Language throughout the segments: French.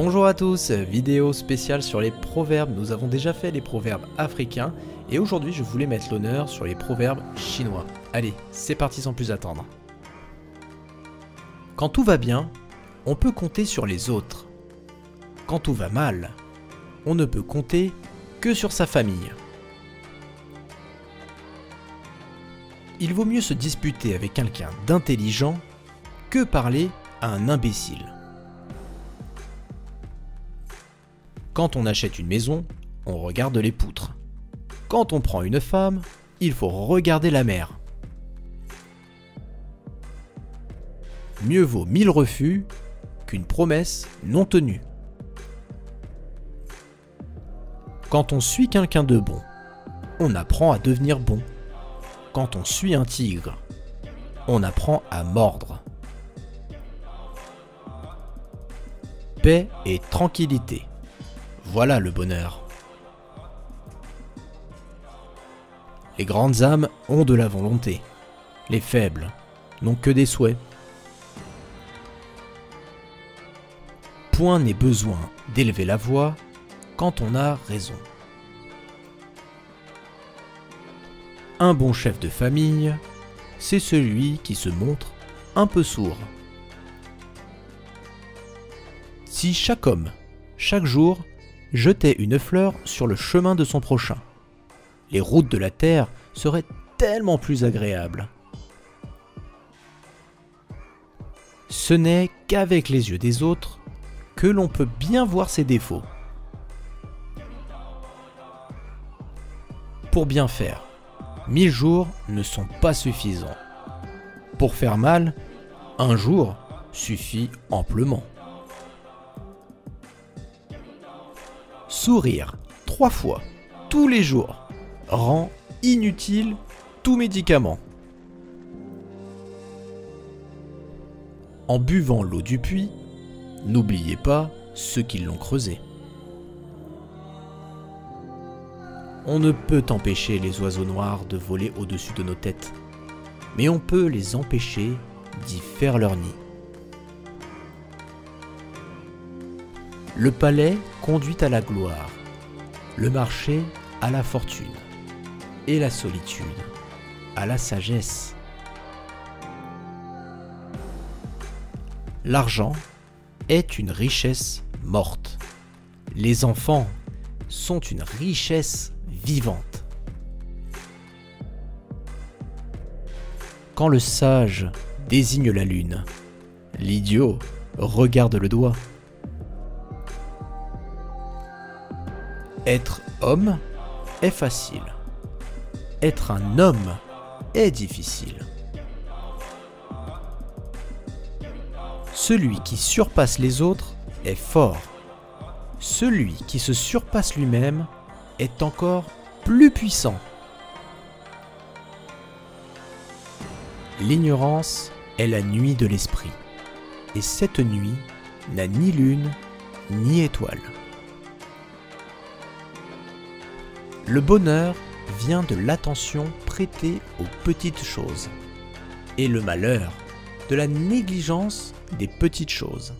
Bonjour à tous, vidéo spéciale sur les proverbes. Nous avons déjà fait les proverbes africains et aujourd'hui je voulais mettre l'honneur sur les proverbes chinois. Allez, c'est parti sans plus attendre. Quand tout va bien, on peut compter sur les autres. Quand tout va mal, on ne peut compter que sur sa famille. Il vaut mieux se disputer avec quelqu'un d'intelligent que parler à un imbécile. Quand on achète une maison, on regarde les poutres. Quand on prend une femme, il faut regarder la mère. Mieux vaut 1000 refus qu'une promesse non tenue. Quand on suit quelqu'un de bon, on apprend à devenir bon. Quand on suit un tigre, on apprend à mordre. Paix et tranquillité. Voilà le bonheur. Les grandes âmes ont de la volonté. Les faibles n'ont que des souhaits. Point n'est besoin d'élever la voix quand on a raison. Un bon chef de famille, c'est celui qui se montre un peu sourd. Si chaque homme, chaque jour, jetait une fleur sur le chemin de son prochain, les routes de la terre seraient tellement plus agréables. Ce n'est qu'avec les yeux des autres que l'on peut bien voir ses défauts. Pour bien faire, 1000 jours ne sont pas suffisants. Pour faire mal, un jour suffit amplement. Sourire 3 fois tous les jours rend inutile tout médicament. En buvant l'eau du puits, n'oubliez pas ceux qui l'ont creusé. On ne peut empêcher les oiseaux noirs de voler au-dessus de nos têtes, mais on peut les empêcher d'y faire leur nid. Le palais conduit à la gloire, le marché à la fortune, et la solitude à la sagesse. L'argent est une richesse morte. Les enfants sont une richesse vivante. Quand le sage désigne la lune, l'idiot regarde le doigt. Être homme est facile. Être un homme est difficile. Celui qui surpasse les autres est fort. Celui qui se surpasse lui-même est encore plus puissant. L'ignorance est la nuit de l'esprit, et cette nuit n'a ni lune ni étoile. Le bonheur vient de l'attention prêtée aux petites choses, et le malheur de la négligence des petites choses.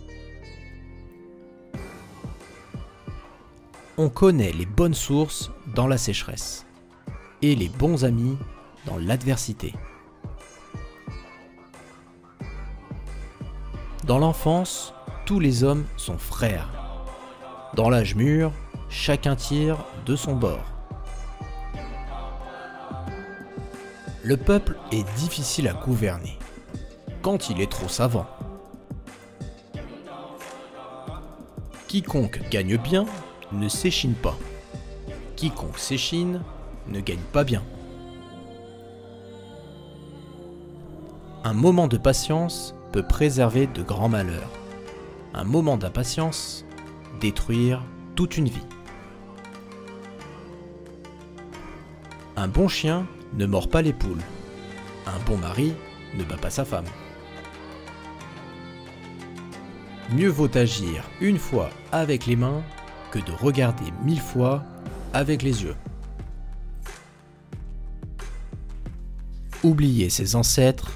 On connaît les bonnes sources dans la sécheresse, et les bons amis dans l'adversité. Dans l'enfance, tous les hommes sont frères. Dans l'âge mûr, chacun tire de son bord. Le peuple est difficile à gouverner quand il est trop savant. Quiconque gagne bien ne s'échine pas. Quiconque s'échine ne gagne pas bien. Un moment de patience peut préserver de grands malheurs. Un moment d'impatience détruire toute une vie. Un bon chien ne mord pas les poules. Un bon mari ne bat pas sa femme. Mieux vaut agir une fois avec les mains que de regarder 1000 fois avec les yeux. Oublier ses ancêtres,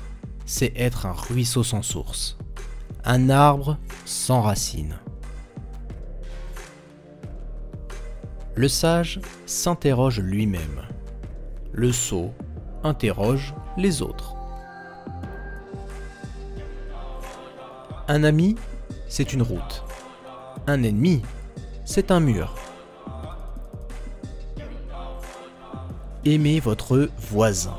c'est être un ruisseau sans source, un arbre sans racines. Le sage s'interroge lui-même. Le sot interroge les autres. Un ami, c'est une route. Un ennemi, c'est un mur. Aimez votre voisin,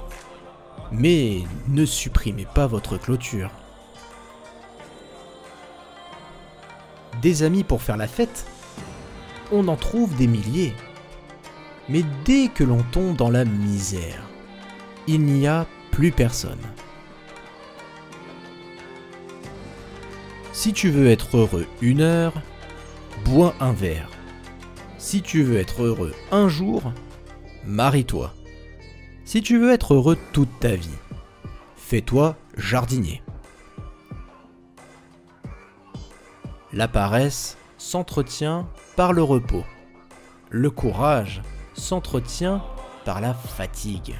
mais ne supprimez pas votre clôture. Des amis pour faire la fête, on en trouve des milliers. Mais dès que l'on tombe dans la misère, il n'y a plus personne. Si tu veux être heureux une heure, bois un verre. Si tu veux être heureux un jour, marie-toi. Si tu veux être heureux toute ta vie, fais-toi jardinier. La paresse s'entretient par le repos. Le courage s'entretient par la fatigue.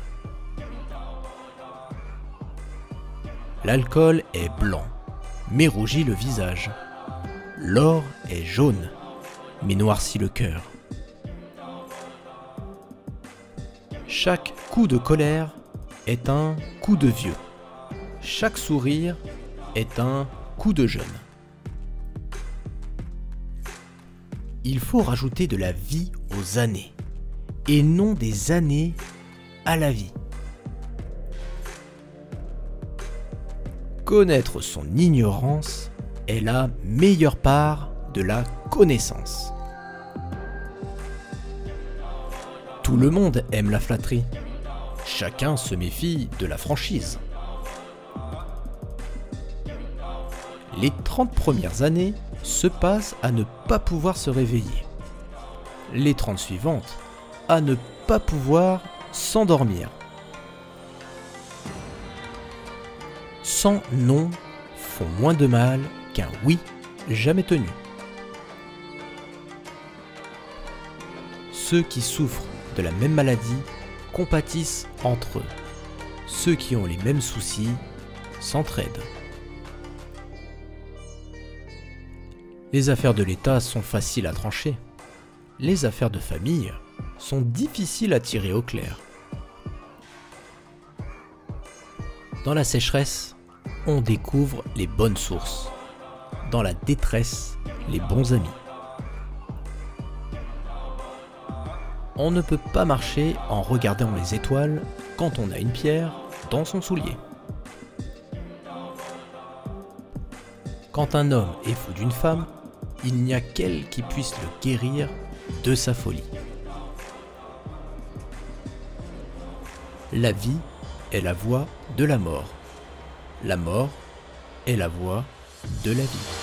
L'alcool est blanc, mais rougit le visage. L'or est jaune, mais noircit le cœur. Chaque coup de colère est un coup de vieux. Chaque sourire est un coup de jeune. Il faut rajouter de la vie aux années, et non des années à la vie. Connaître son ignorance est la meilleure part de la connaissance. Tout le monde aime la flatterie. Chacun se méfie de la franchise. Les 30 premières années se passent à ne pas pouvoir se réveiller. Les 30 suivantes à ne pas pouvoir s'endormir. 100 non font moins de mal qu'un oui jamais tenu. Ceux qui souffrent de la même maladie compatissent entre eux. Ceux qui ont les mêmes soucis s'entraident. Les affaires de l'État sont faciles à trancher. Les affaires de famille sont difficiles à tirer au clair. Dans la sécheresse, on découvre les bonnes sources. Dans la détresse, les bons amis. On ne peut pas marcher en regardant les étoiles quand on a une pierre dans son soulier. Quand un homme est fou d'une femme, il n'y a qu'elle qui puisse le guérir de sa folie. La vie est la voie de la mort. La mort est la voie de la vie.